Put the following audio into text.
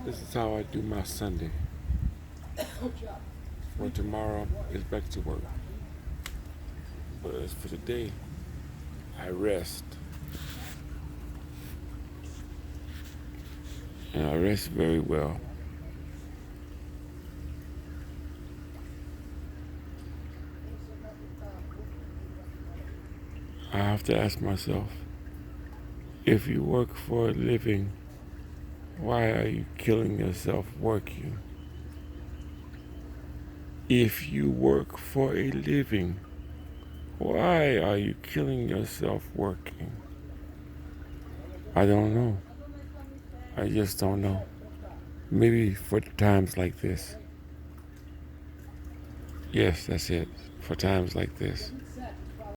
This is how I do my Sunday. For tomorrow, it's back to work. But as for today, I rest. And I rest very well. I have to ask myself, if you work for a living, why are you killing yourself working? If you work for a living, why are you killing yourself working? I don't know. I just don't know. Maybe for times like this. Yes, that's it. For times like this.